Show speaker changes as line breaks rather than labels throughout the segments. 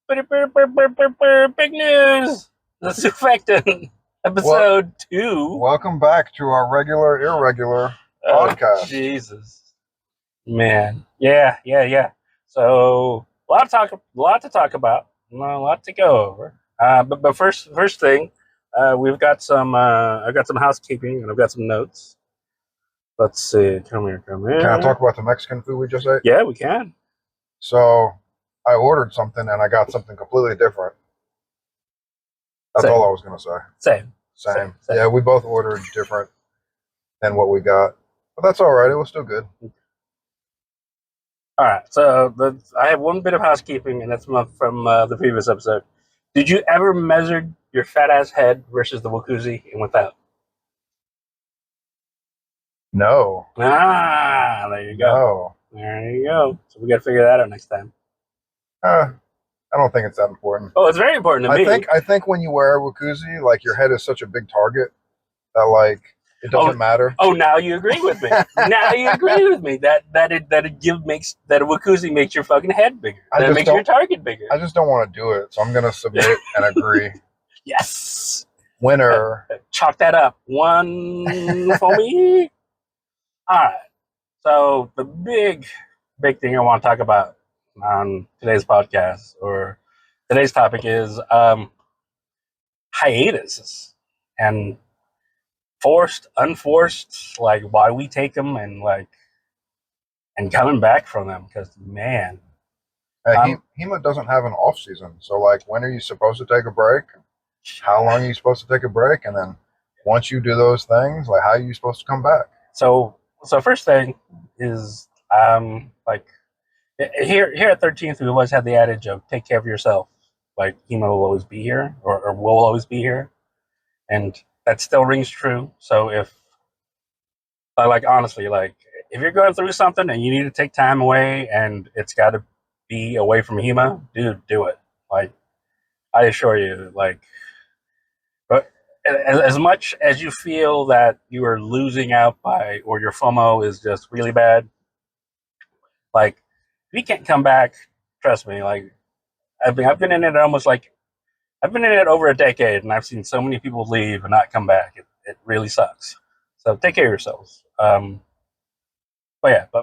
Big news! The Zufectchen episode 2.
Welcome back to our regular, irregular podcast.
Jesus, man, yeah. So a lot to talk about, a lot to go over. But first thing, we've got some. I've got some housekeeping and I've got some notes. Let's see. Come here.
Can I talk about the Mexican food we just ate?
Yeah, we can.
So I ordered something and I got something completely different. That's
Same.
all I was going to say.
Same.
Yeah, we both ordered different than what we got. But that's all right. It was still good.
All right. So I have one bit of housekeeping, and that's from the previous episode. Did you ever measure your fat ass head versus the Wakuzi and without?
No.
There you go.
No.
There you go. So we got to figure that out next time.
I don't think it's that important.
Oh, it's very important to me.
I think when you wear a Wakuzi, like your head is such a big target that like it doesn't matter.
Oh, now you agree with me. Now you agree with me that a Wakuzi makes your fucking head bigger. That makes your target bigger.
I just don't want to do it, so I'm gonna submit and agree.
Yes.
Winner.
Chalk that up. 1 for me. All right. So the big thing I want to talk about on today's podcast or today's topic is hiatuses and forced, unforced, like why we take them and coming back from them. Because man,
HEMA doesn't have an off season, so like when are you supposed to take a break? How long are you supposed to take a break? And then once you do those things, like how are you supposed to come back?
So first thing is like here at 13th, we always had the adage of take care of yourself. Like HEMA will always be here, or will always be here, and that still rings true. So if honestly, if you're going through something and you need to take time away and it's got to be away from HEMA, dude, do it. Like I assure you, but as much as you feel that you are losing out by, or your FOMO is just really bad, like if you can't come back, trust me, like I've been in it I've been in it over a decade, and I've seen so many people leave and not come back. It really sucks. So take care of yourselves. But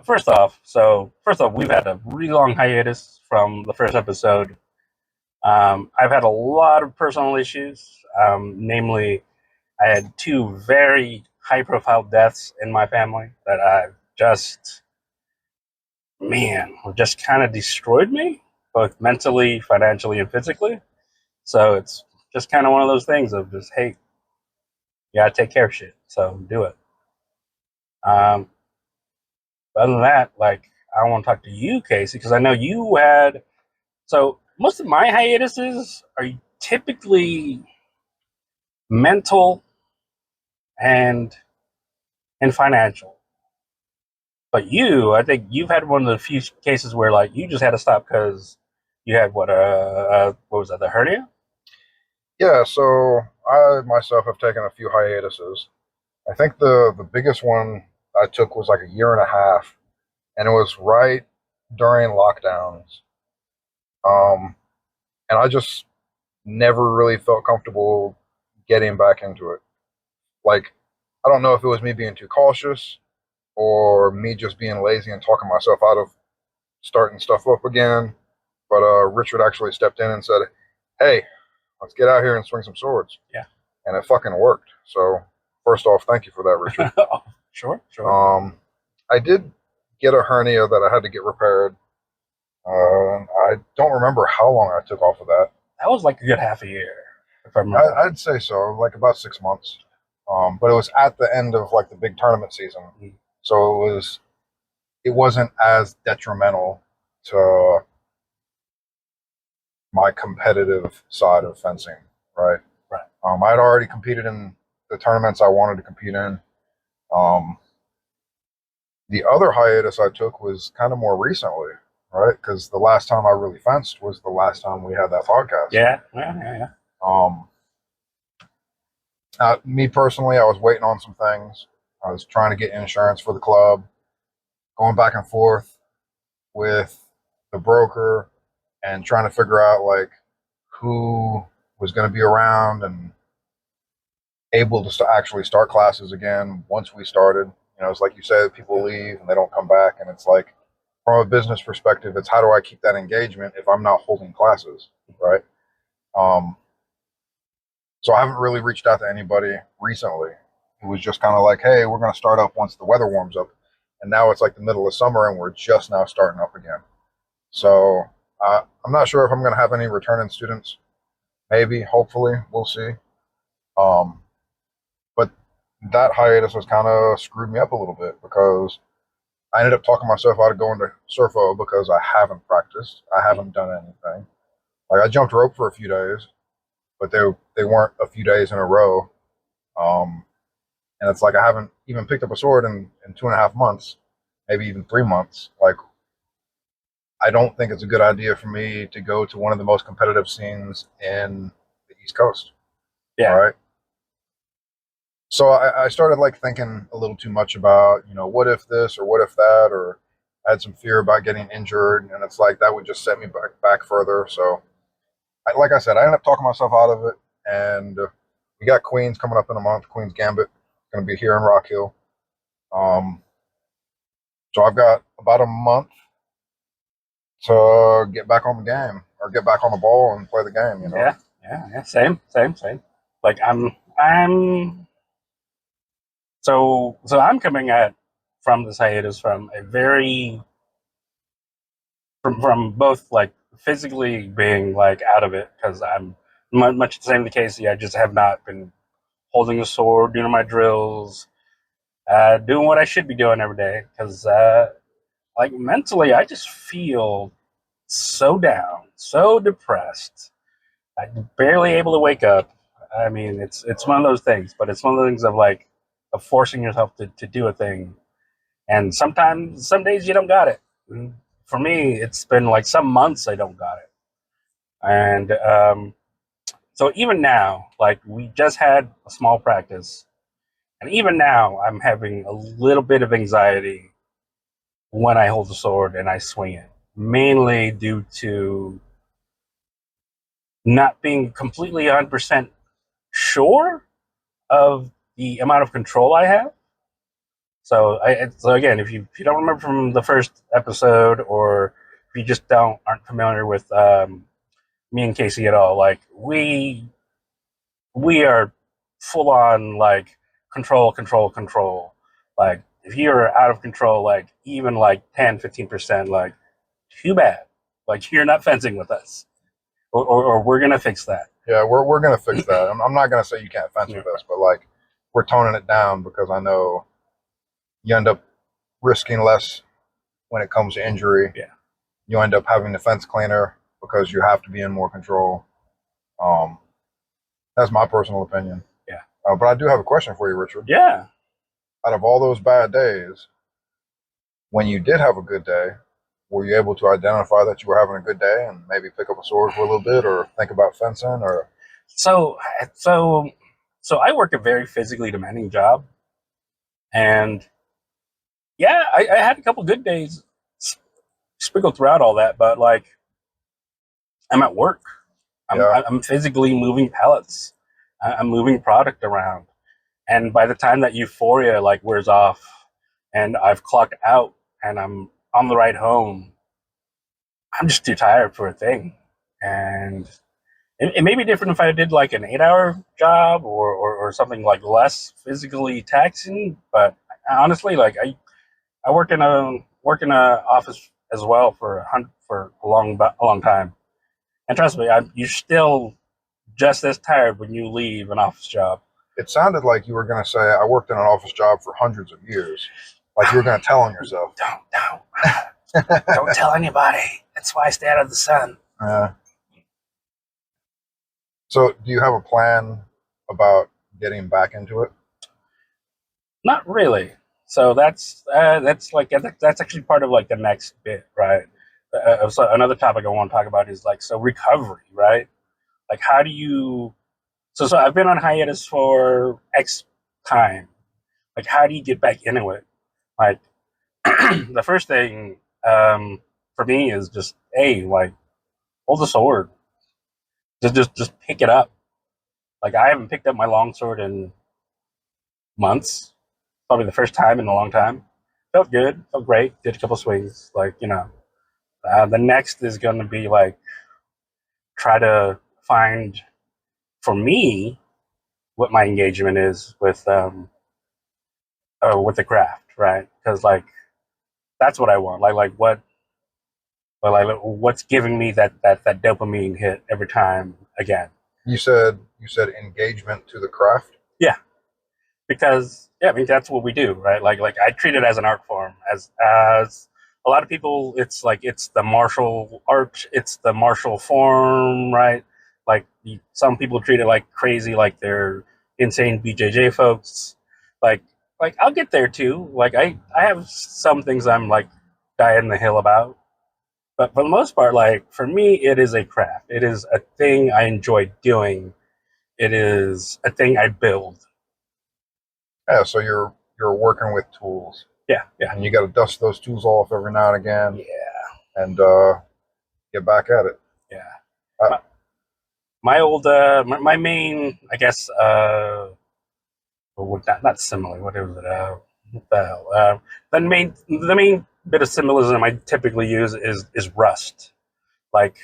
first off, we've had a really long hiatus from the first episode. I've had a lot of personal issues. Namely, I had 2 very high-profile deaths in my family that just kind of destroyed me, both mentally, financially, and physically. So it's just kind of one of those things of just, hey, you gotta take care of shit. So do it. Other than that, I want to talk to you, Casey, because I know you had. So most of my hiatuses are typically mental and financial. But I think you've had one of the few cases where you just had to stop because you had what was that, the hernia?
Yeah, so I myself have taken a few hiatuses. I think the biggest one I took was like a year and a half, and it was right during lockdowns. And I just never really felt comfortable getting back into it. Like, I don't know if it was me being too cautious or me just being lazy and talking myself out of starting stuff up again. But Richard actually stepped in and said, "Hey, let's get out here and swing some swords."
Yeah.
And it fucking worked. So first off, thank you for that, Richard.
Oh, sure.
I did get a hernia that I had to get repaired. I don't remember how long I took off of that.
That was like a good half a year, if I remember.
I'd say so, like about 6 months. But it was at the end of like the big tournament season, so it wasn't as detrimental to my competitive side of fencing, right?
Right.
I had already competed in the tournaments I wanted to compete in. The other hiatus I took was kind of more recently, right? Because the last time I really fenced was the last time we had that podcast.
Yeah.
Me personally, I was waiting on some things. I was trying to get insurance for the club, going back and forth with the broker and trying to figure out like who was going to be around and able to actually start classes again once we started. You know, it's like you said, people leave and they don't come back, and it's like from a business perspective, it's how do I keep that engagement if I'm not holding classes, right? Um, so I haven't really reached out to anybody recently. It was just kind of like, hey, we're going to start up once the weather warms up, and now it's like the middle of summer and we're just now starting up again. So I'm not sure if I'm going to have any returning students. Maybe, hopefully, we'll see. Um, but that hiatus has kind of screwed me up a little bit because I ended up talking myself out of going to Surfo because I haven't practiced. I haven't done anything. Like I jumped rope for a few days, but they weren't a few days in a row. Um, and it's like I haven't even picked up a sword in 2.5 months, maybe even 3 months. Like I don't think it's a good idea for me to go to one of the most competitive scenes in the East Coast. All
Yeah.
right. So I started like thinking a little too much about, what if this or what if that, or I had some fear about getting injured, and it's like that would just set me back further. So, like I said, I ended up talking myself out of it, and we got Queens coming up in a month. Queens Gambit going to be here in Rock Hill. Um, so I've got about a month to get back on the game or get back on the ball and play the game.
Yeah. Same. Like so I'm coming at from this hiatus from a very from both like physically being like out of it because I'm much the same the case. I just have not been holding a sword, doing my drills, doing what I should be doing every day because like mentally I just feel so down, so depressed. I'm barely able to wake up. I mean, it's one of those things, but it's one of the things of like of forcing yourself to do a thing. And sometimes, some days you don't got it. And for me, it's been like some months I don't got it. And so even now, like we just had a small practice, and even now I'm having a little bit of anxiety when I hold the sword and I swing it, mainly due to not being completely 100% sure of the amount of control I have. So again, if you don't remember from the first episode, or if you just don't aren't familiar with me and Casey at all, like we are full on like control. Like if you're out of control, like even like 10-15%, like too bad. Like you're not fencing with us, or we're gonna fix that.
Yeah, we're gonna fix that. I'm not gonna say you can't fence
Yeah.
with us, but like we're toning it down because I know you end up risking less when it comes to injury.
Yeah.
You end up having the fence cleaner because you have to be in more control. Um, that's my personal opinion.
Yeah.
But I do have a question for you, Richard.
Yeah.
Out of all those bad days, when you did have a good day, were you able to identify that you were having a good day and maybe pick up a sword for a little bit or think about fencing or?
So so so I work a very physically demanding job, and yeah, I had a couple good days sprinkled throughout all that, but like I'm at work.
Yeah,
I'm physically moving pallets. I'm moving product around, and by the time that euphoria like wears off, and I've clocked out and I'm on the ride home, I'm just too tired for a thing. And it may be different if I did like an 8 hour job, or something like less physically taxing. But honestly, like I work in a office as well for a long time. And trust me, you're still just as tired when you leave an office job.
it sounded like you were going to say, I worked in an office job for hundreds of years. Like you were going to tell on yourself.
Don't tell anybody. That's why I stay out of the sun.
uh, so, do you have a plan about getting back into it?
Not really. So that's actually part of like the next bit, right? So another topic I want to talk about is like so recovery, right? Like how do you so I've been on hiatus for X time. Like how do you get back into it? Like the first thing for me is just like hold the sword. Just pick it up. Like I haven't picked up my longsword in months. Probably the first time in a long time. Felt good. Felt great. Did a couple swings. Like the next is going to be like try to find for me what my engagement is with the craft, right? Because like that's what I want. What's giving me that dopamine hit every time again.
You said engagement to the craft.
Yeah, because yeah, I mean that's what we do, right? Like I treat it as an art form, as a lot of people, it's like it's the martial art, it's the martial form, right? Like some people treat it like crazy, like they're insane BJJ folks. Like like I'll get there too. Like I have some things I'm like dying the hill about, but for the most part, like for me, it is a craft. It is a thing I enjoy doing. It is a thing I build.
Yeah, so you're working with tools,
Yeah, yeah,
and you got to dust those tools off every now and again,
yeah,
and get back at it.
yeah.
Uh,
My old my main, I guess, not similar, what is it, what the hell, the main bit of symbolism I typically use is rust. Like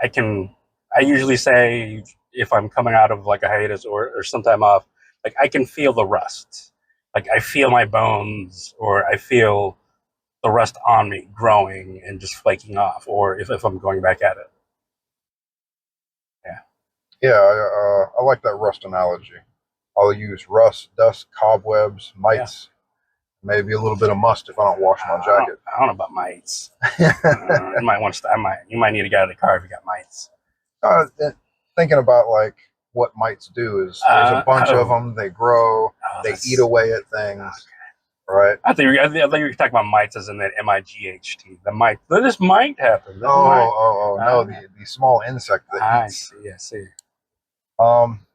I can, I usually say if I'm coming out of like a hiatus or some time off, like I can feel the rust. Like I feel my bones, or I feel the rust on me growing and just flaking off, or if I'm going back at it. Yeah.
yeah, I like that rust analogy. I'll use rust, dust, cobwebs,
Yeah.
mites, maybe a little bit of must if I don't wash my jacket.
I don't know about mites. You might want to. You might need to get out of the car if you got mites.
uh, Thinking about like what mites do is there's a bunch of
Oh,
them. They grow, they eat
that's.
away at things, right?
I thought you were talking about mites as in that MIGHT. The mite. This might happen. This might.
Oh, no, the small insect that
I
eats.
see. I see.
Um,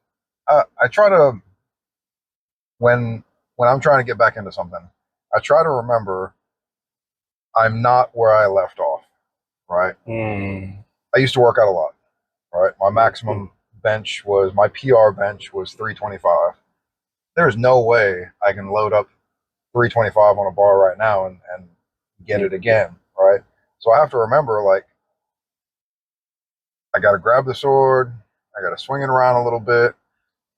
I try to when I'm trying to get back into something, I try to remember I'm not where I left off. Right.
Mm.
I used to work out a lot. Right. My
Mm.
maximum bench was my PR bench was 325. There's no way I can load up 325 on a bar right now and get it again. Right. So I have to remember like I got to grab the sword. I got to swing it around a little bit.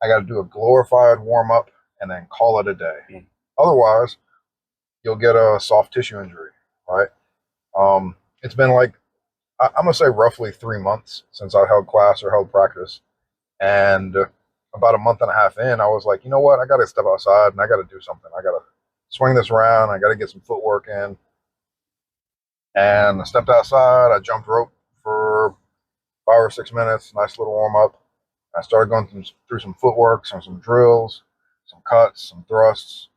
I got to do a glorified warm up and then call it a day.
Mm.
Otherwise, you'll get a soft tissue injury, right? It's been like I'm gonna say roughly 3 months since I held class or held practice, and about a month and a half in, I was like, you know what? I got to step outside and I got to do something. I got to swing this around. I got to get some footwork in. And I stepped outside. I jumped rope for 5 or 6 minutes. Nice little warm up. I started going through some footwork, some drills, some cuts, some thrusts,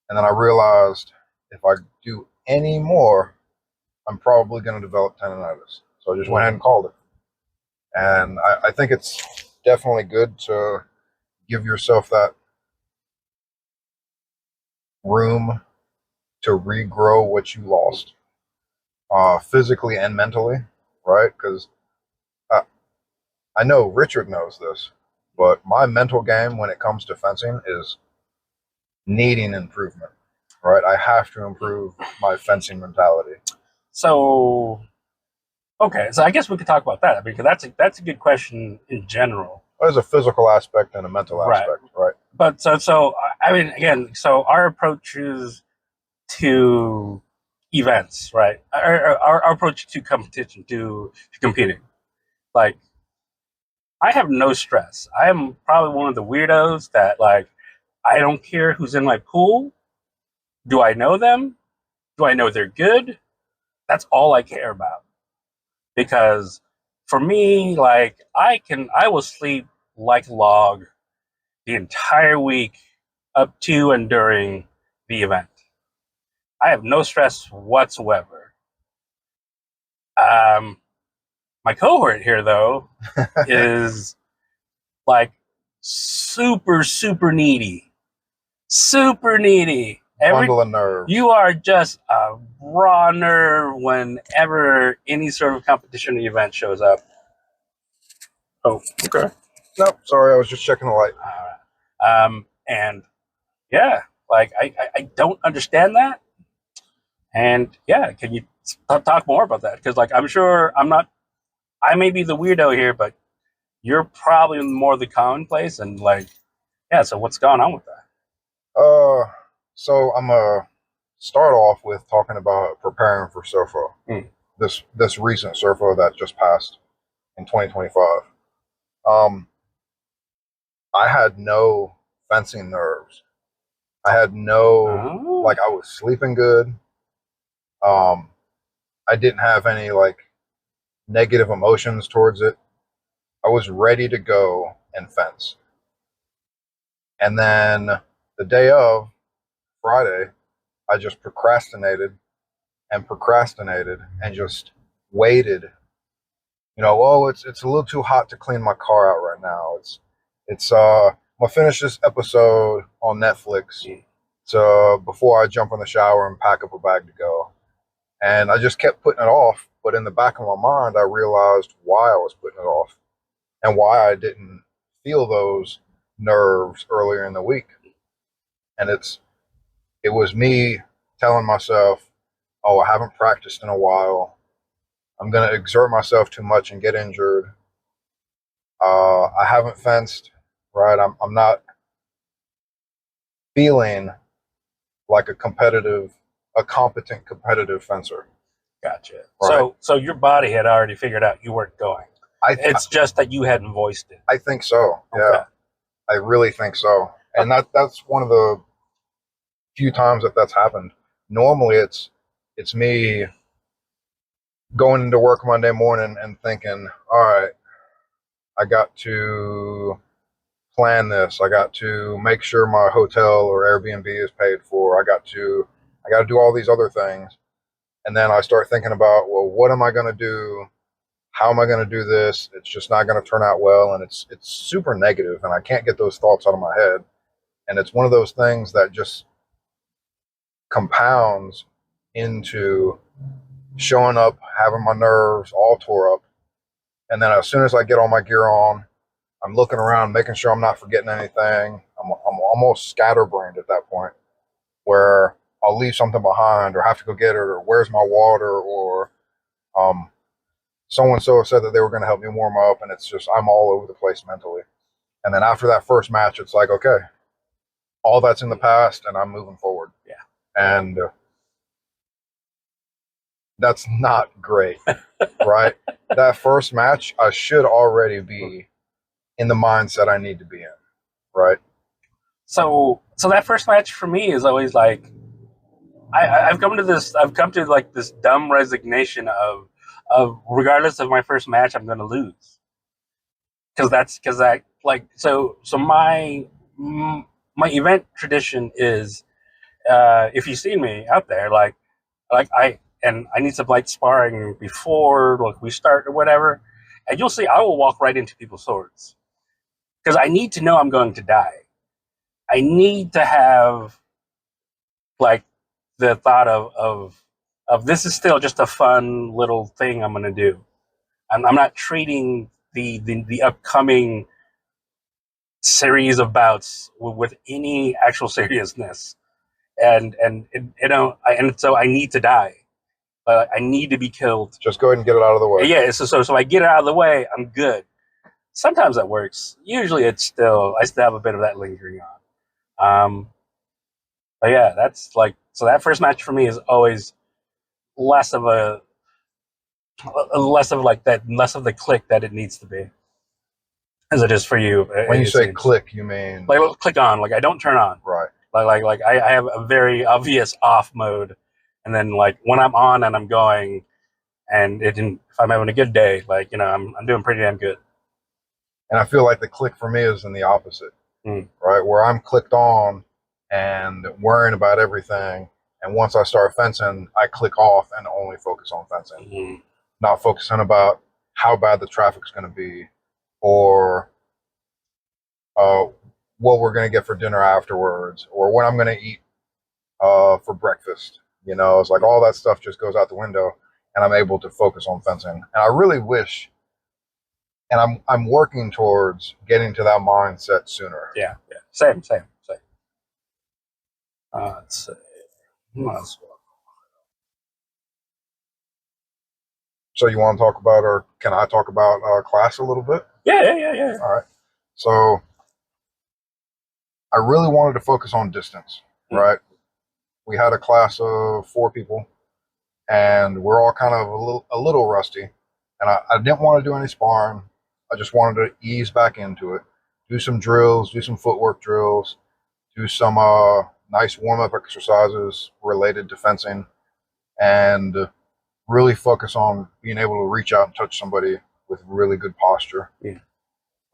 and then I realized if I do any more, I'm probably going to develop tendonitis. So I just went ahead and called it. And I think it's definitely good to give yourself that room to regrow what you lost, physically and mentally, right? Because I, I know Richard knows this, but my mental game when it comes to fencing is needing improvement, right? I have to improve my fencing mentality.
So okay, so I guess we could talk about that because that's a good question in general.
There's a physical aspect and a mental
Right.
aspect, right?
But so I mean again, so our approaches to events, right? Our approach to competition, to competing. Like I have no stress. I am probably one of the weirdos that like I don't care who's in my pool. Do I know them? Do I know they're good? That's all I care about. Because for me, like I will sleep like a log the entire week up to and during the event. I have no stress whatsoever. Um, my cohort here, though, is like super, super needy. Super needy.
bundle of nerves.
You are just a raw nerve whenever any sort of competition or event shows up. Oh, okay.
Nope, sorry, I was just checking the light.
And yeah, like I don't understand that. And yeah, can you talk more about that? Because like I'm sure I may be the weirdo here, but you're probably more the commonplace. And like, yeah, so what's going on with that?
So I'm gonna start off with talking about preparing for SOFA. This recent SOFA that just passed in 2025. I had no fencing nerves. I had no like I was sleeping good. I didn't have any like negative emotions towards it. I was ready to go and fence. And then the day of Friday, I just procrastinated and just waited. You know, oh, it's a little too hot to clean my car out right now. I'm gonna finish this episode on Netflix. So before I jump in the shower and pack up a bag to go. And I just kept putting it off. But in the back of my mind, I realized why I was putting it off and why I didn't feel those nerves earlier in the week. And it was me telling myself, oh, I haven't practiced in a while. I'm going to exert myself too much and get injured. I haven't fenced, right? I'm not feeling like a competent competitive fencer.
Gotcha.
Right?
So your body had already figured out you weren't going. It's just that you hadn't voiced it.
I think so.
Okay.
Yeah, I really think so. And that's one of the few times that's happened. Normally, it's me going into work Monday morning and thinking, all right, I got to plan this. I got to make sure my hotel or Airbnb is paid for. I got to do all these other things. And then I start thinking about, well, what am I going to do? How am I going to do this? It's just not going to turn out well. And it's super negative, and I can't get those thoughts out of my head. And it's one of those things that just compounds into showing up, having my nerves all tore up. And then as soon as I get all my gear on, I'm looking around, making sure I'm not forgetting anything. I'm almost scatterbrained at that point where I'll leave something behind or have to go get it, or where's my water, or so-and-so said that they were going to help me warm up, and it's just I'm all over the place mentally. And then after that first match, it's like, okay, all that's in the past, and I'm moving forward.
Yeah.
And that's not great, right? That first match, I should already be in the mindset I need to be in, right?
So that first match for me is always like I've come to like this dumb resignation of regardless of my first match, I'm going to lose because I like so my event tradition is if you see me out there like I need some light sparring before like we start or whatever, and you'll see I will walk right into people's swords because I need to know I'm going to die. I need to have like the thought of this is still just a fun little thing I'm going to do. I'm not treating the upcoming series of bouts with any actual seriousness, and so I need to die. I need to be killed.
Just go ahead and get it out of the way.
Yeah, so I get it out of the way, I'm good. Sometimes that works. Usually, I still have a bit of that lingering on. But yeah, that's like so. That first match for me is always less of less of the click that it needs to be, as it is for you.
When you say click, you mean
like click on? Like I don't turn on.
Right.
Like I have a very obvious off mode, and then like when I'm on and I'm going, and if I'm having a good day, like I'm doing pretty damn good.
And I feel like the click for me is in the opposite, right? Where I'm clicked on and worrying about everything. And once I start fencing, I click off and only focus on fencing, not focusing about how bad the traffic's going to be or what we're going to get for dinner afterwards or when I'm going to eat for breakfast. You know, it's like all that stuff just goes out the window, and I'm able to focus on fencing. And I really wish, and I'm working towards getting to that mindset sooner.
Yeah. Same. Let's see.
So you want to talk about, or can I talk about class a little bit?
Yeah.
All right. So I really wanted to focus on distance, right? We had a class of 4 people, and we're all kind of a little rusty. And I didn't want to do any sparring. I just wanted to ease back into it, do some drills, do some footwork drills, do some nice warm up exercises related to fencing, and really focus on being able to reach out and touch somebody with really good posture.
Yeah.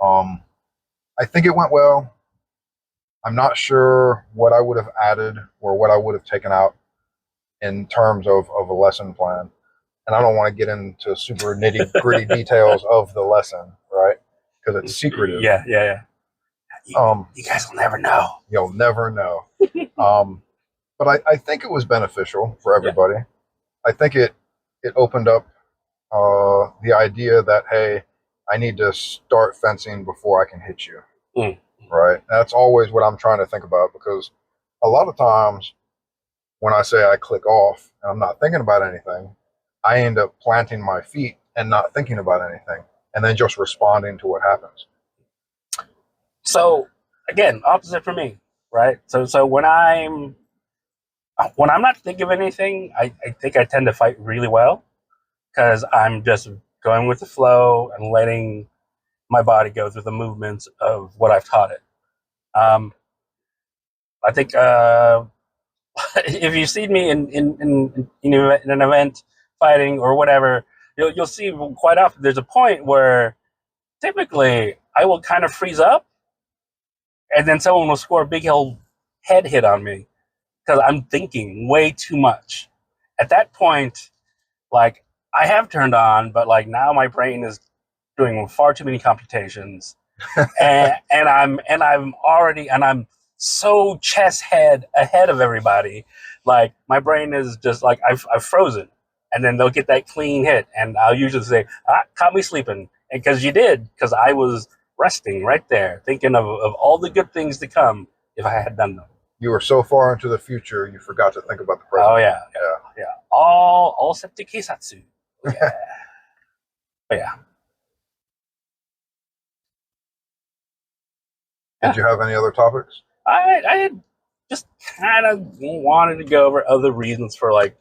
I think it went well. I'm not sure what I would have added or what I would have taken out in terms of a lesson plan. And I don't want to get into super nitty gritty details of the lesson, right? Because it's secretive.
Yeah. You guys will never know.
You'll never know. But I think it was beneficial for everybody. Yeah. I think it opened up the idea that, hey, I need to start fencing before I can hit you. Right? That's always what I'm trying to think about, because a lot of times when I say I click off and I'm not thinking about anything, I end up planting my feet and not thinking about anything, and then just responding to what happens.
So again, opposite for me, right? So when I'm not thinking of anything, I think I tend to fight really well, because I'm just going with the flow and letting my body go through the movements of what I've taught it. I think if you've seen me in an event fighting or whatever, you'll see quite often there's a point where typically I will kind of freeze up, and then someone will score a big old head hit on me because I'm thinking way too much. At that point, like, I have turned on, but like now my brain is doing far too many computations, and I'm so chest head ahead of everybody. Like, my brain is just like, I've frozen, and then they'll get that clean hit, and I'll usually say, caught me sleeping, and because you did, because I was resting right there, thinking of all the good things to come if I had done them.
You were so far into the future, you forgot to think about the present.
Oh yeah. All septic keisatsu. Yeah. But yeah.
Did you have any other topics?
I had just kind of wanted to go over other reasons for like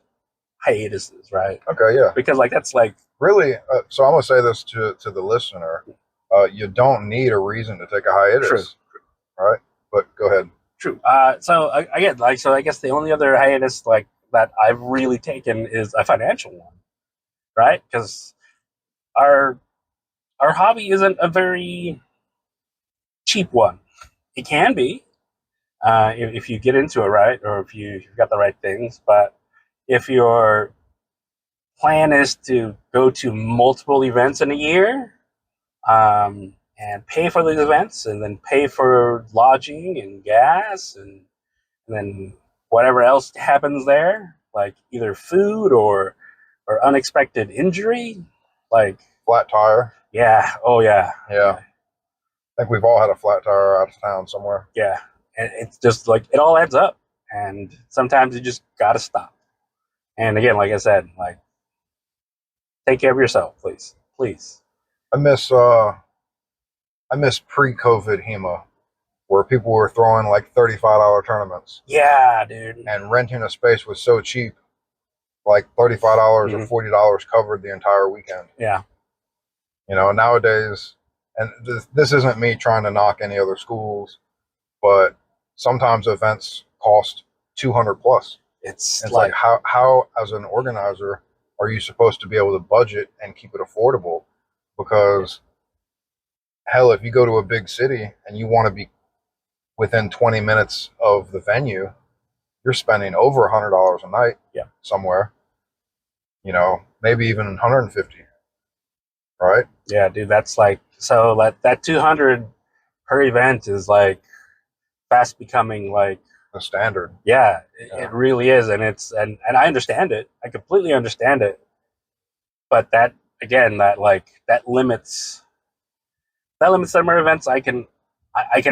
hiatuses, right?
Okay, yeah.
Because like that's like
really. So I'm gonna say this to the listener: you don't need a reason to take a hiatus.
True.
All right, but go ahead.
True. So again, like, so I guess the only other hiatus like that I've really taken is a financial one, right? Because our hobby isn't a very cheap one. It can be, if you get into it right, or if you've got the right things. But if your plan is to go to multiple events in a year, and pay for these events, and then pay for lodging and gas, and then whatever else happens there, like either food or unexpected injury, like
flat tire.
Yeah. Oh yeah.
Yeah. I think we've all had a flat tire out of town somewhere.
Yeah. And it's just like, it all adds up, and sometimes you just gotta stop. And again, like I said, like, take care of yourself, please.
I miss pre-COVID HEMA, where people were throwing like $35 tournaments.
Yeah, dude.
And renting a space was so cheap, like $35 or $40 covered the entire weekend.
Yeah.
You know, nowadays, and this isn't me trying to knock any other schools, but sometimes events cost 200 plus.
It's
like how as an organizer are you supposed to be able to budget and keep it affordable? Because hell, if you go to a big city and you want to be within 20 minutes of the venue, you're spending over $100 a night.
Yeah.
Somewhere. You know, maybe even 150. Right?
Yeah, dude, that's like, so that 200 per event is like fast becoming like
the standard.
Yeah,
Yeah.
it really is, and and I understand it. I completely understand it. But that again, that limits summer events I can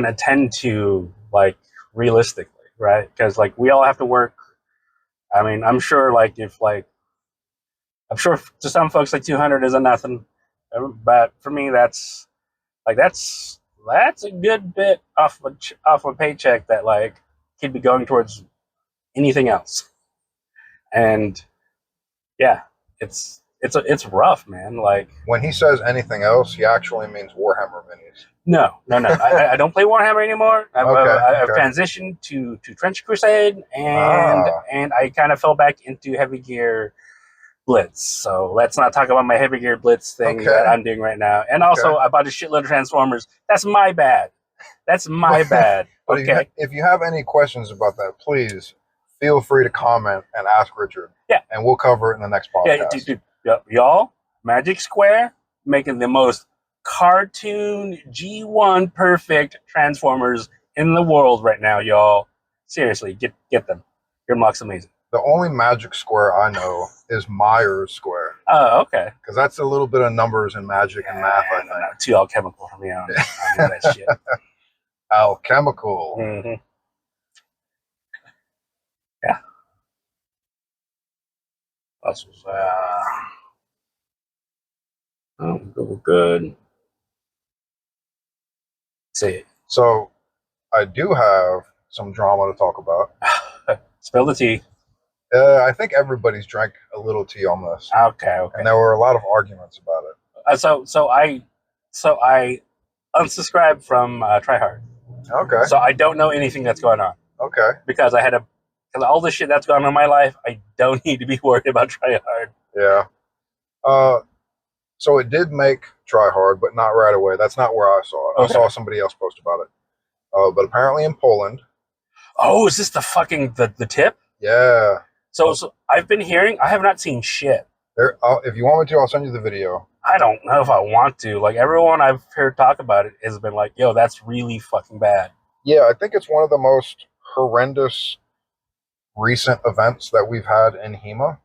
attend to like realistically, right? Because like we all have to work. I mean, I'm sure like if like I'm sure to some folks like 200 isn't nothing, but for me like that's a good bit off a paycheck that like could be going towards anything else. And yeah, it's rough, man. Like
When he says anything else, he actually means Warhammer minis.
no. I don't play Warhammer anymore.
Okay,
I've
okay.
transitioned to Trench Crusade,
Ah,
and I kind of fell back into Heavy Gear Blitz. So let's not talk about my Heavy Gear Blitz thing that
okay,
I'm doing right now. And
okay.
also, I bought a shitload of Transformers. That's my bad. That's my bad.
But
Okay.
if you have any questions about that, please feel free to comment and ask Richard,
Yeah.
and we'll cover it in the next
Yeah,
podcast.
y'all. Magic Square making the most cartoon G1 perfect Transformers in the world right now, y'all. Seriously, get them. Your mock's amazing.
The only magic square I know is Myers Square,
Oh, okay.
because that's a little bit of numbers and magic and math, I
No,
think.
too alchemical for me. I don't do that shit.
Alchemical.
Mm-hmm. Yeah. That's oh, good. See it.
So I do have some drama to talk about.
Spill the tea.
I think everybody's drank a little tea on this,
Okay.
and there were a lot of arguments about it.
So I unsubscribed from Tryhard.
Okay,
So I don't know anything that's going on
okay,
because because all the shit that's gone on in my life, I don't need to be worried about Tryhard.
yeah. So it did make Try Hard, but not right away. That's not where I saw it. I
Okay.
saw somebody else post about it. But apparently in Poland,
Oh, is this the tip?
yeah.
So I've been hearing. I have not seen shit.
There, if you want me to, I'll send you the video.
I don't know if I want to. Like everyone I've heard talk about it has been like, "Yo, that's really fucking bad."
Yeah, I think it's one of the most horrendous recent events that we've had in HEMA,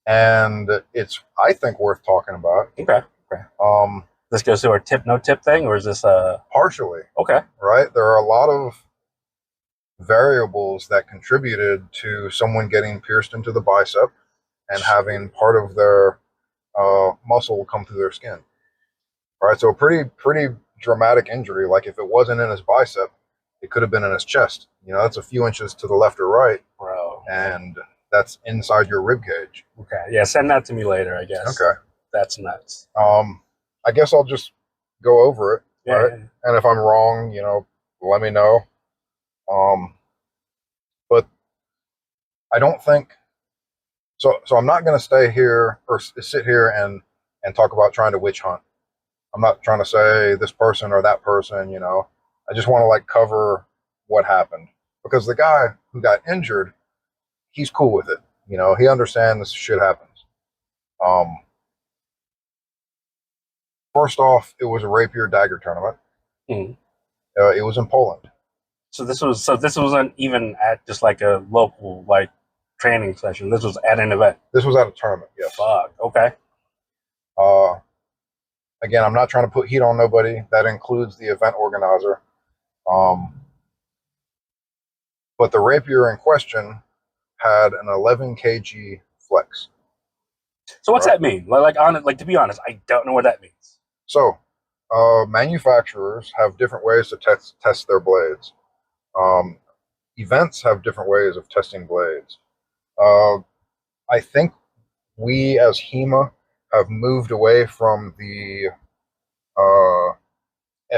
and it's, I think, worth talking about.
Okay. Okay.
Um,
This goes to our tip no tip thing, or is this
partially,
okay?
right? There are a lot of variables that contributed to someone getting pierced into the bicep and having part of their muscle come through their skin. Right, so a pretty dramatic injury. Like if it wasn't in his bicep, it could have been in his chest. You know, that's a few inches to the left or right,
Bro.
and that's inside your rib cage.
Okay. Yeah, send that to me later, I guess.
Okay.
That's nuts.
I guess I'll just go over it.
Yeah.
Right, and if I'm wrong, let me know. But I don't think so. So I'm not going to stay here or sit here and talk about trying to witch hunt. I'm not trying to say this person or that person, I just want to like cover what happened because the guy who got injured, he's cool with it. He understands this shit happens. Um, First off, it was a rapier dagger tournament.
Mhm.
It was in Poland.
So this wasn't even at just like a local like training session. This was at an event.
This was at a tournament. Yes.
Fuck. Okay.
Uh, Again, I'm not trying to put heat on nobody. That includes the event organizer. But the rapier in question had an 11 kg flex.
So what's that mean? Like to be honest, I don't know what that means.
So, manufacturers have different ways to test their blades. Um, Events have different ways of testing blades. Uh, I think we as HEMA have moved away from the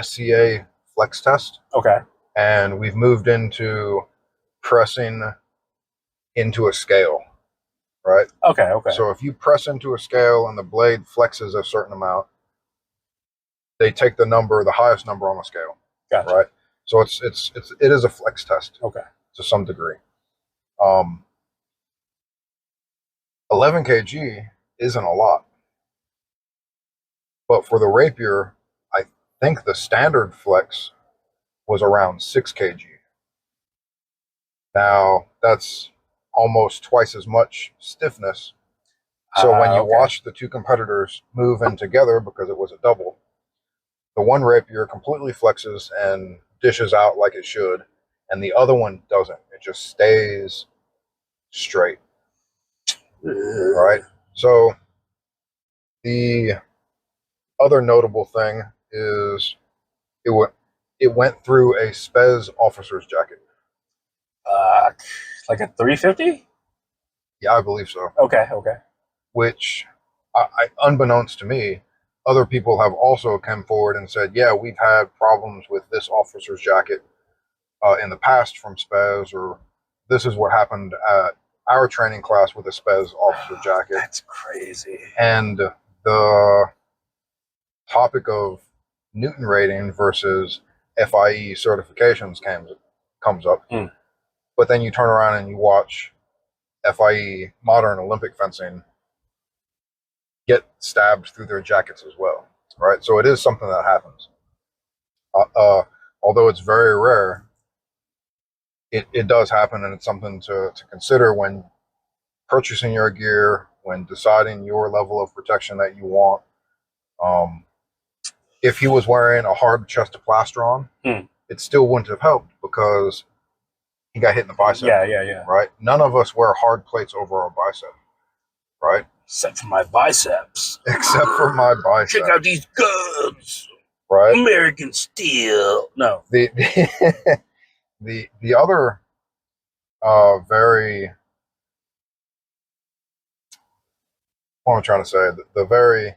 SCA flex test.
Okay.
And we've moved into pressing into a scale, right?
Okay. Okay.
So if you press into a scale and the blade flexes a certain amount, they take the highest number on the scale.
Gotcha.
Right? So it is a flex test.
Okay.
To some degree. 11 kg isn't a lot. But for the rapier, I think the standard flex was around 6 kg. Now, that's almost twice as much stiffness. So when you
Okay.
watch the two competitors move in together, because it was a double, the one rapier completely flexes and dishes out like it should, and the other one doesn't. It just stays straight, right? So the other notable thing is it went it went through a Spez officer's jacket.
Uh, like a 350?
Yeah, I believe so.
Okay, okay.
Which, unbeknownst to me, other people have also come forward and said, yeah, we've had problems with this officer's jacket in the past from Spez, or this is what happened at our training class with a Spez officer jacket.
That's crazy.
And the topic of Newton rating versus FIE certifications comes up. But then you turn around and you watch FIE modern Olympic fencing get stabbed through their jackets as well, right? So it is something that happens. Although it's very rare, it does happen, and it's something to consider when purchasing your gear, when deciding your level of protection that you want. If he was wearing a hard chest of plastron, it still wouldn't have helped because he got hit in the bicep.
Yeah.
Right? None of us wear hard plates over our bicep, right?
Except for my biceps.
Except for my bicep.
Check out these guns.
Right?
American steel. No.
The other very, what am I trying to say? The very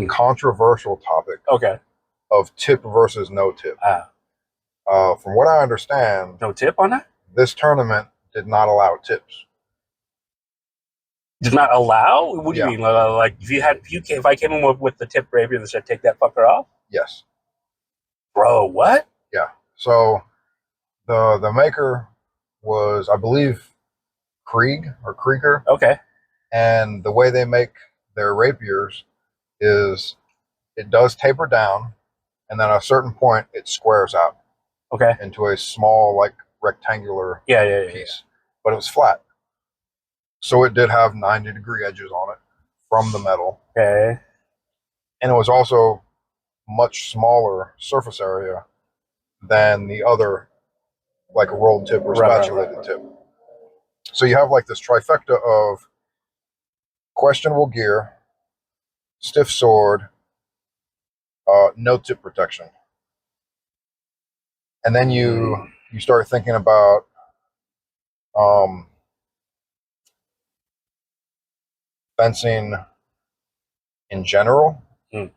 controversial topic of tip versus no tip. From what I understand,
no tip on that?
This tournament did not allow tips.
Did not allow? What do you mean? Like if I came in with the tip rapier that said take that fucker off?
Yes.
Bro, what?
Yeah. So the maker was, I believe, Krieger.
Okay.
And the way they make their rapiers is it does taper down, and then at a certain point it squares out.
Okay.
Into a small, like, rectangular piece. But it was flat. So it did have 90-degree edges on it from the metal.
Okay.
And it was also much smaller surface area than the other, like a rolled tip or spatulated tip. So you have like this trifecta of questionable gear, stiff sword, no tip protection. And then you start thinking about fencing in general,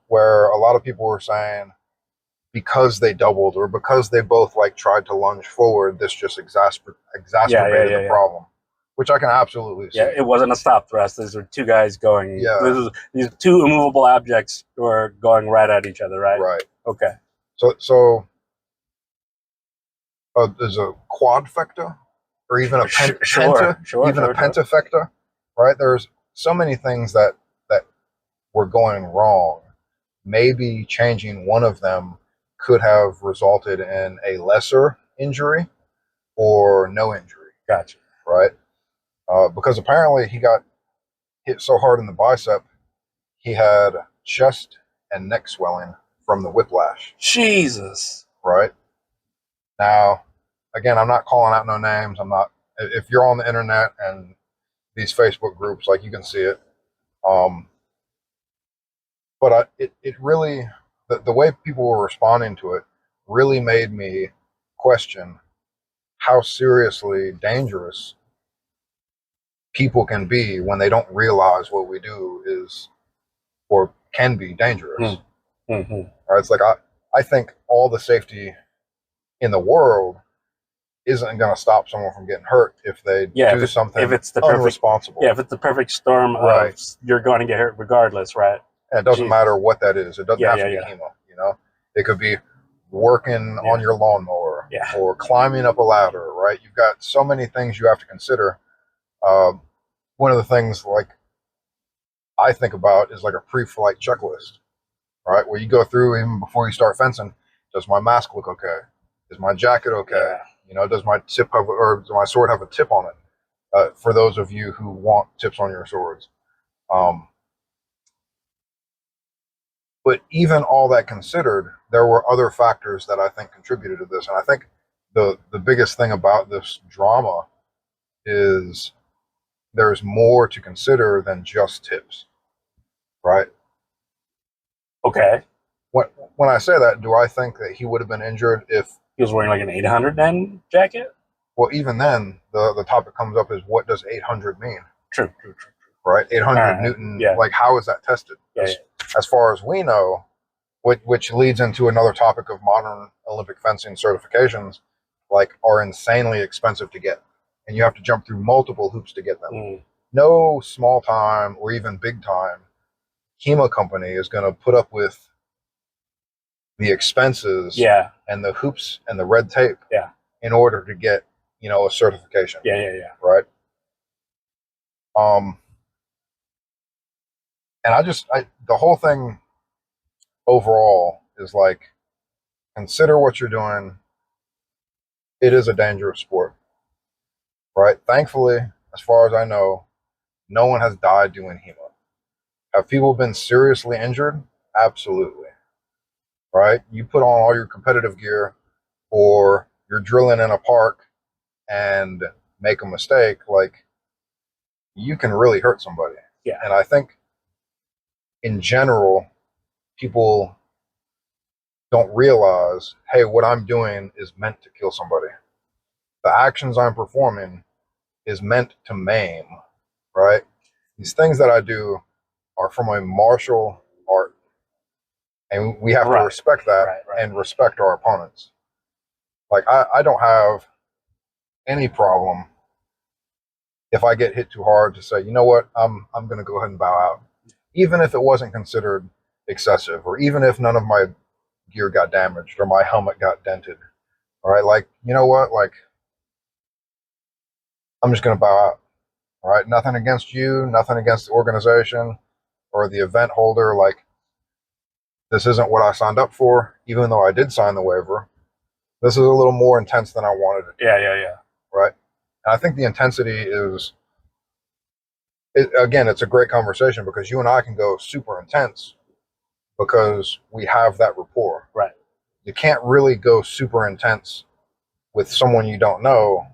where a lot of people were saying because they doubled or because they both like tried to lunge forward, this just exacerbated the problem, which I can absolutely see.
Yeah, it wasn't a stop thrust. These were two guys going. Yeah. These two immovable objects were going right at each other, right?
Right.
Okay.
So there's a quadfecta, or even a penta, a pentafecta, right? There's so many things that were going wrong. Maybe changing one of them could have resulted in a lesser injury or no injury.
Gotcha.
Right? Because apparently he got hit so hard in the bicep, he had chest and neck swelling from the whiplash.
Jesus.
Right? Now, again, I'm not calling out no names. I'm not. If you're on the internet and these Facebook groups, like, you can see it. But it really, the way people were responding to it really made me question how seriously dangerous people can be when they don't realize what we do is or can be dangerous. Right? It's like I think all the safety in the world isn't going to stop someone from getting hurt if they do something if it's the irresponsible.
If it's the perfect storm, right? You're going to get hurt regardless, right?
And it doesn't matter what that is. It doesn't have to be chemo. You know, it could be working on your lawnmower or climbing up a ladder. Right? You've got so many things you have to consider. One of the things, like, I think about is like a pre-flight checklist, right? Where you go through even before you start fencing. Does my mask look okay? Is my jacket okay?
Yeah.
You know, does my tip have, or does my sword have a tip on it? For those of you who want tips on your swords. But even all that considered, there were other factors that I think contributed to this. And I think the biggest thing about this drama is there's more to consider than just tips, right?
Okay.
When I say that, do I think that he would have been injured if
He was wearing like an 800 then jacket?
well, even then, the topic comes up is what does 800 mean?
True.
Right? 800
right.
Newton,
Yeah.
like how is that tested?
Yeah.
As far as we know, which leads into another topic of modern Olympic fencing certifications, like are insanely expensive to get. And you have to jump through multiple hoops to get them.
Mm.
No small time or even big time HEMA company is going to put up with the expenses
Yeah.
and the hoops and the red tape
Yeah.
in order to get, you know, a certification.
Yeah.
Right. And the whole thing overall is like, consider what you're doing. It is a dangerous sport, right? Thankfully, as far as I know, no one has died doing HEMA. Have people been seriously injured? Absolutely. Right? You put on all your competitive gear or you're drilling in a park and make a mistake, like you can really hurt somebody.
Yeah.
And I think in general, people don't realize, hey, what I'm doing is meant to kill somebody. The actions I'm performing is meant to maim, right? These things that I do are from a martial art. And we have to respect that and respect our opponents. Like I don't have any problem if I get hit too hard to say, you know what, I'm gonna go ahead and bow out. Even if it wasn't considered excessive, or even if none of my gear got damaged or my helmet got dented. All right, like, you know what, like I'm just gonna bow out. All right, nothing against you, nothing against the organization or the event holder. Like, this isn't what I signed up for, even though I did sign the waiver. This is a little more intense than I wanted it.
Yeah.
Right. And I think the intensity is, again, it's a great conversation because you and I can go super intense because we have that rapport.
Right.
You can't really go super intense with someone you don't know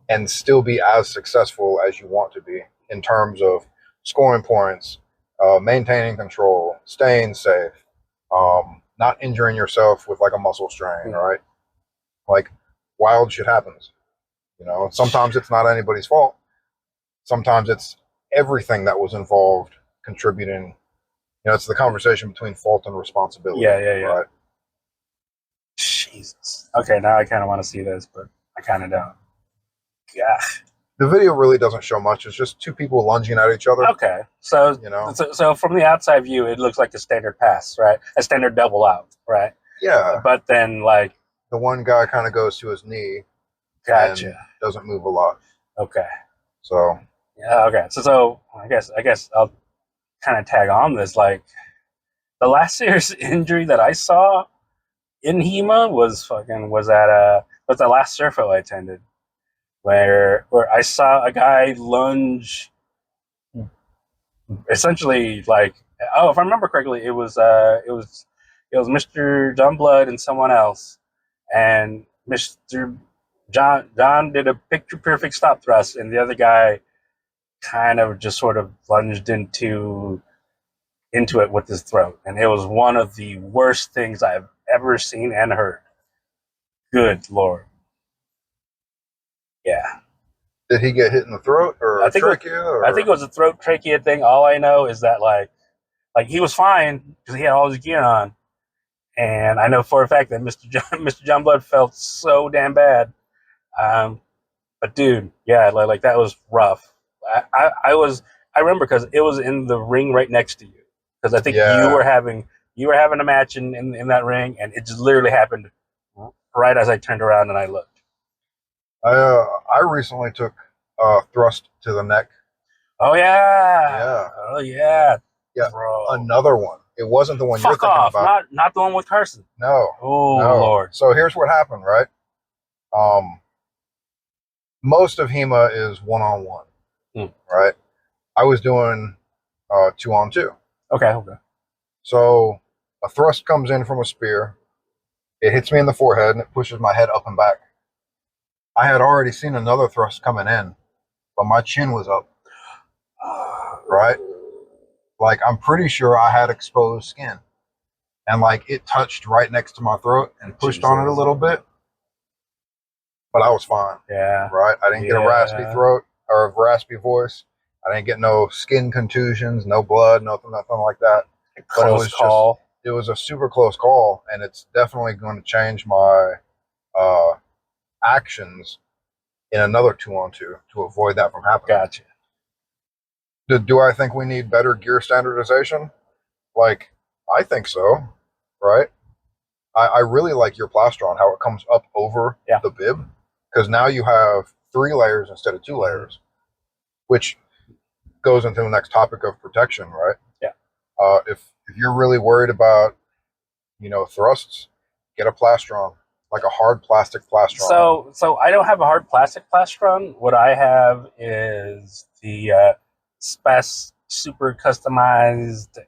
and still be as successful as you want to be in terms of scoring points, maintaining control, staying safe, not injuring yourself with like a muscle strain, right? Like wild shit happens. You know, sometimes it's not anybody's fault. Sometimes it's everything that was involved contributing. You know, it's the conversation between fault and responsibility.
Yeah.
Right?
Jesus. Okay, now I kind of want to see this, but I kind of don't. Yeah.
The video really doesn't show much. It's just two people lunging at each other.
Okay, so
you know,
so from the outside view, it looks like a standard pass, right? A standard double out, right?
Yeah.
But then, like,
the one guy kind of goes to his knee.
Gotcha.
And doesn't move a lot.
Okay.
So.
Yeah. Okay. So I guess I'll kind of tag on this. Like, the last serious injury that I saw in HEMA was the last Surfo I attended, where I saw a guy lunge, essentially, like, oh, if I remember correctly, it was Mr. Dunblood and someone else, and Mr. John did a picture perfect stop thrust, and the other guy kind of just sort of lunged into it with his throat, and it was one of the worst things I've ever seen and heard. Good Lord. Yeah.
Did he get hit in the throat or trachea?
I think it was a throat trachea thing. All I know is that like he was fine because he had all his gear on, and I know for a fact that Mr. John Blood felt so damn bad. But dude, yeah, like that was rough. I remember because it was in the ring right next to you, because I think you were having a match in that ring, and it just literally happened right as I turned around and I looked.
I recently took thrust to the neck.
Oh yeah.
Yeah.
Oh yeah.
Yeah.
Bro.
Another one. It wasn't the one you're
Fuck
thinking
off!
about.
Not the one with Carson.
No.
Oh
No.
Lord.
So here's what happened, right? Most of HEMA is 1-on-1, right? I was doing 2-on-2.
Okay.
So a thrust comes in from a spear. It hits me in the forehead and it pushes my head up and back. I had already seen another thrust coming in, but my chin was up, right? Like, I'm pretty sure I had exposed skin. And, like, it touched right next to my throat and pushed on it a little bit, but I was fine.
Yeah.
Right? I didn't get a raspy throat or a raspy voice. I didn't get no skin contusions, no blood, nothing like that. But it was call. It was a super close call, and it's definitely going to change my actions in another 2-on-2 to avoid that from happening.
Gotcha.
Do I think we need better gear standardization? Like, I think so, right? I really like your plastron, how it comes up over the bib, because now you have 3 layers instead of 2 layers, which goes into the next topic of protection, right?
Yeah.
If you're really worried about, thrusts, get a plastron, like a hard plastic plastron.
So I don't have a hard plastic plastron. What I have is the Spec super customized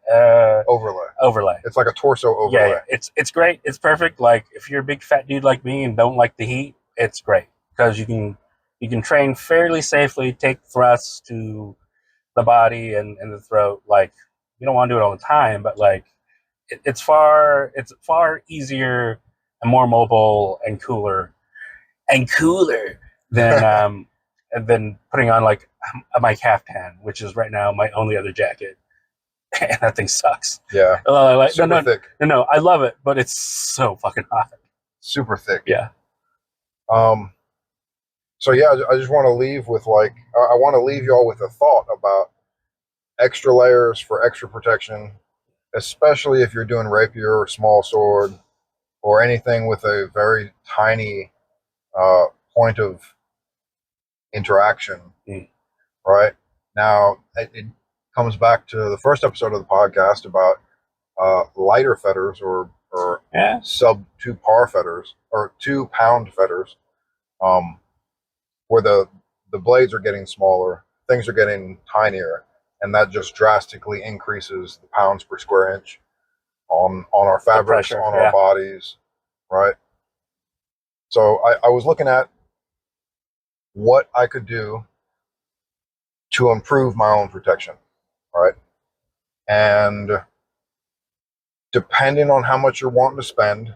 overlay.
It's like a torso overlay.
Yeah. It's great. It's perfect. Like, if you're a big fat dude like me and don't like the heat, it's great because you can train fairly safely, take thrusts to the body and the throat. Like, you don't want to do it all the time, but like it's far easier and more mobile and cooler than than putting on like my caftan, which is right now my only other jacket. And that thing sucks.
Yeah.
Super thick. No, I love it, but it's so fucking hot.
Super thick.
Yeah.
So yeah, I just want to leave with I want to leave y'all with a thought about extra layers for extra protection, especially if you're doing rapier or small sword or anything with a very tiny point of interaction. Right? Now, it comes back to the first episode of the podcast about lighter fetters or sub 2 par fetters or 2 pound fetters, where the blades are getting smaller, things are getting tinier, and that just drastically increases the pounds per square inch on our fabrics, on our bodies, right? So I was looking at what I could do to improve my own protection, right? And depending on how much you're wanting to spend,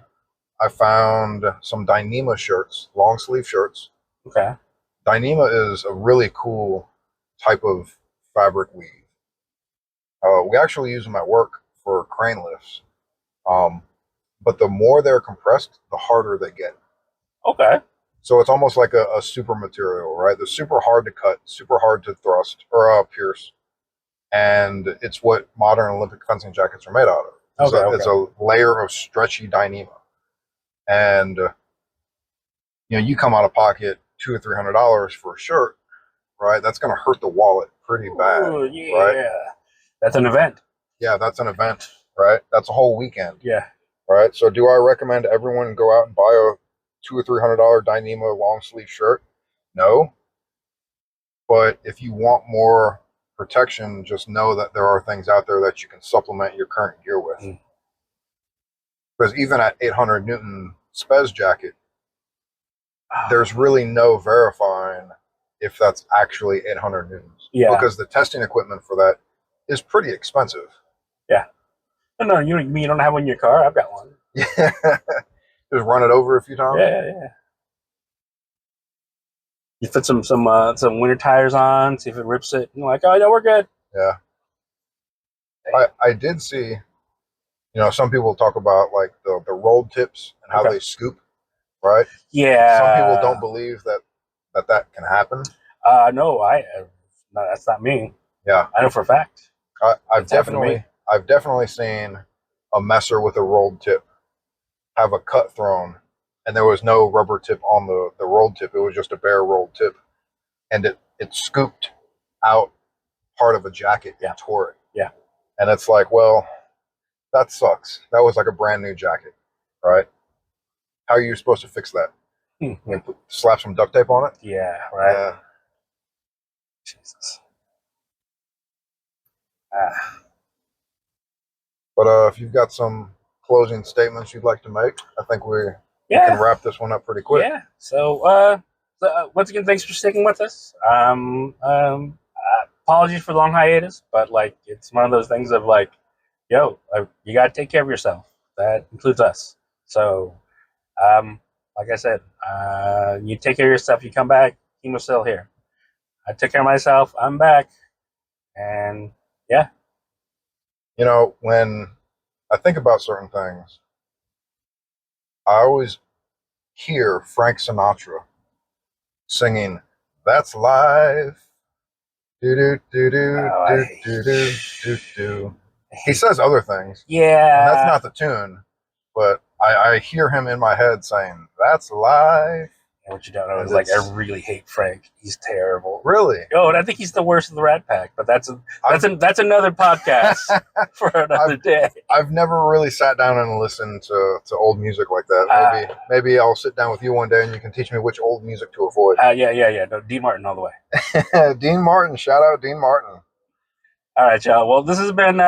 I found some Dyneema shirts, long sleeve shirts.
Okay.
Dyneema is a really cool type of fabric weave. We actually use them at work for crane lifts. But the more they're compressed, the harder they get.
Okay.
So it's almost like a super material, right? They're super hard to cut, super hard to thrust or pierce. And it's what modern Olympic fencing jackets are made out of. It's a layer of stretchy Dyneema. And you come out of pocket $200 or $300 for a shirt, right? That's going to hurt the wallet pretty bad.
Ooh, yeah.
Right?
That's an event.
Yeah, that's an event, right? That's a whole weekend.
Yeah.
Right? So do I recommend everyone go out and buy a $200 or $300 Dyneema long sleeve shirt? No. But if you want more protection, just know that there are things out there that you can supplement your current gear with. Because even at 800 Newton Spez jacket, there's really no verifying if that's actually 800 Newtons.
Yeah.
Because the testing equipment for that is pretty expensive.
Yeah. No, you don't have one in your car? I've got one.
Yeah. Just run it over a few times?
Yeah. You fit some winter tires on, see if it rips it. You're like, oh, yeah, we're good.
Yeah. I did see, some people talk about like the rolled tips and how they scoop, right?
Yeah.
Some people don't believe that can happen.
No, that's not me.
Yeah.
I know for a fact.
I've definitely seen a messer with a rolled tip have a cut thrown, and there was no rubber tip on the rolled tip. It was just a bare rolled tip, and it scooped out part of a jacket and tore it.
Yeah.
And it's like, well, that sucks. That was like a brand new jacket, right? How are you supposed to fix that? Slap some duct tape on it?
Yeah, right. Jesus.
But if you've got some closing statements you'd like to make, I think we can wrap this one up pretty quick.
Yeah. So, once again, thanks for sticking with us. Apologies for the long hiatus, but like it's one of those things of like, yo, you gotta take care of yourself. That includes us. So, like I said, you take care of yourself. You come back. Chemo's still here. I took care of myself. I'm back, and yeah.
You know, when I think about certain things, I always hear Frank Sinatra singing "That's Life." Do do do do do do do do do. He says other things,
Yeah,
and that's not the tune. But I hear him in my head saying "That's life."
And what you don't know is like I really hate Frank. He's terrible.
Really?
Oh, and I think he's the worst of the Rat Pack. But that's another podcast for another day.
I've never really sat down and listened to old music like that. Maybe I'll sit down with you one day and you can teach me which old music to avoid.
Yeah. No, Dean Martin all the way.
Dean Martin, shout out Dean Martin.
All right, y'all. Well, this has been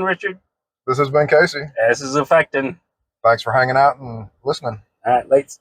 Richard.
This has been Casey.
This is Zufectchen.
Thanks for hanging out and listening.
All right, late.